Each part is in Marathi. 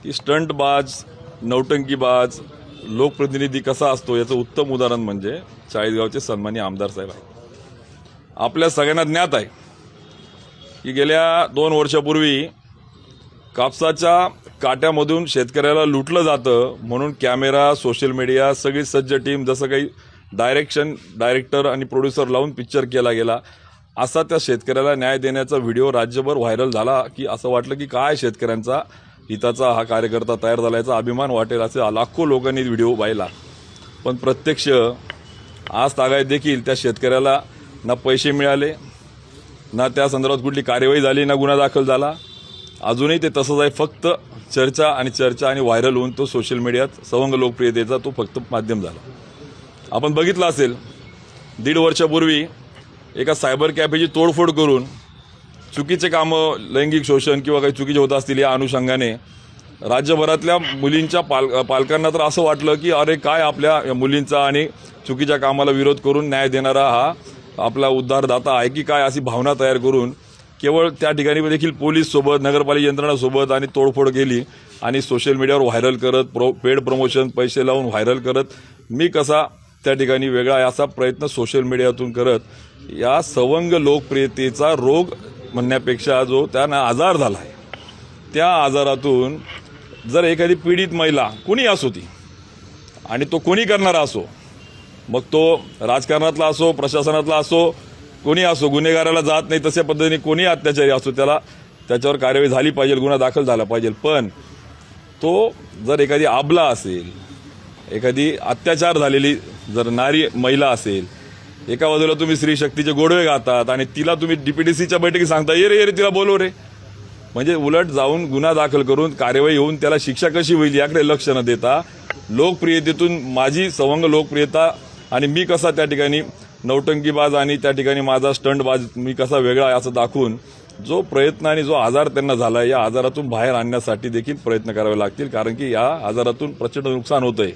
की स्टंटबाज, नौटंकीबाज, लोकप्रतिनिधी कसा असतो याचं उत्तम उदाहरण म्हणजे चाळीसगावचे सन्माननीय आमदार साहेब आहेत। आपल्या सगळ्यांना ज्ञात आहे की गेल्या 2 वर्षापूर्वी कापसाच्या काट्यामधून शेतकऱ्याला लुटलं जातं म्हणून कॅमेरा, सोशल मीडिया सगळी सज्ज टीम, जसं काही डायरेक्टर आणि प्रोड्युसर लावून पिक्चर केला गेला, असा त्या शेतकऱ्याला न्याय देण्याचा व्हिडिओ राज्यभर व्हायरल झाला की असं वाटलं की काय शेतकऱ्यांचा हिताचा हा कार्यकर्ता तयार झाल्याचा अभिमान वाटेल असे लाखो लोकांनी व्हिडिओ पाहिला। पण प्रत्यक्ष आज तागायत देखील त्या शेतकऱ्याला ना पैसे मिळाले, ना त्या संदर्भात कुठली कार्यवाही झाली, ना गुन्हा दाखल झाला। अजूनही ते तसंच आहे, फक्त चर्चा आणि व्हायरल होऊन तो सोशल मीडियात सवंग लोकप्रियतेचा तो फक्त माध्यम झाला। आपण बघितलं असेल 1.5 वर्षापूर्वी एका सायबर कॅफेची तोडफोड करून चुकीचे कामं, लैंगिक शोषण किंवा काही चुकीचे होत असतील या अनुषंगाने राज्यभरातल्या मुलींच्या पालकांना तर असं वाटलं की अरे काय आपल्या मुलींचा आणि चुकीच्या कामाला विरोध करून न्याय देणारा हा आपला उद्धारदाता आहे की काय, अशी भावना तयार करून केवळ त्या ठिकाणी देखील पोलीस सोबत, नगरपालिका यंत्रणासोबत आणि तोडफोड केली आणि सोशल मीडियावर व्हायरल करत, पेड प्रमोशन पैसे लावून व्हायरल करत, मी कसा त्या ठिकाणी वेगळा आहे असा प्रयत्न सोशल मीडियातून करत या सवंग लोकप्रियतेचा रोग म्हणण्यापेक्षा जो त्यांना आजार झाला आहे, त्या आजारातून जर एखादी पीडित महिला कोणी असो ती, आणि तो कोणी करणारा असो, मग तो राजकारणातला असो, प्रशासनातला असो, कोणी असो, गुन्हेगाराला जात नाही तशा पद्धतीने कोणी अत्याचारी असो त्याच्यावर कार्यवाही झाली पाहिजे, गुन्हा दाखल झाला पाहिजे। पण तो जर एखादी आबला असेल, एखादी अत्याचार झालेली जर महिला असेल, एका बाजूला तुम्ही स्त्री शक्तीचे गोडवे गातात आणि तिला तुम्ही डीपीडीसीच्या बैठकीत सांगता ये रे तिला बोलव रे, म्हणजे उलट जाऊन गुन्हा दाखल करून कार्यवाही होऊन त्याला शिक्षा कशी होईल याकडे लक्ष न देता लोकप्रियतेतून माझी सवंग लोकप्रियता आणि मी कसा त्या ठिकाणी नौटंकीबाज आणि त्या ठिकाणी माझा स्टंटबाज मी कसा वेगळा आहे असं दाखवून जो प्रयत्न आणि जो आजार त्यांना झाला, या आजारातून बाहेर आणण्यासाठी देखील प्रयत्न करावे लागतील, कारण की या आजारातून प्रचंड नुकसान होतंय।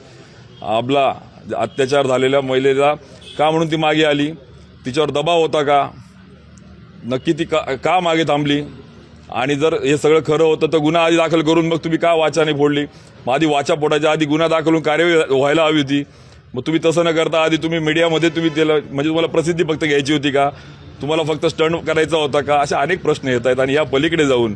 आपला अत्याचार झालेल्या महिलेला का म्हणून ती मागे आली, तिच्यावर दबाव होता का, नक्की ती का मागे थांबली, आणि जर हे सगळं खरं होतं तर गुन्हा आधी दाखल करून मग तुम्ही का वाचा नाही फोडली, मग आधी वाचा फोडायच्या आधी गुन्हा दाखल होऊन कार्यवाही व्हायला हवी होती। मग तुम्ही तसं न करता आधी तुम्ही मीडियामध्ये तुम्ही दिलं, म्हणजे तुम्हाला प्रसिद्धी फक्त घ्यायची होती का, तुम्हाला फक्त स्टंट करायचा होता का, असे अनेक प्रश्न येत आहेत। आणि या पलीकडे जाऊन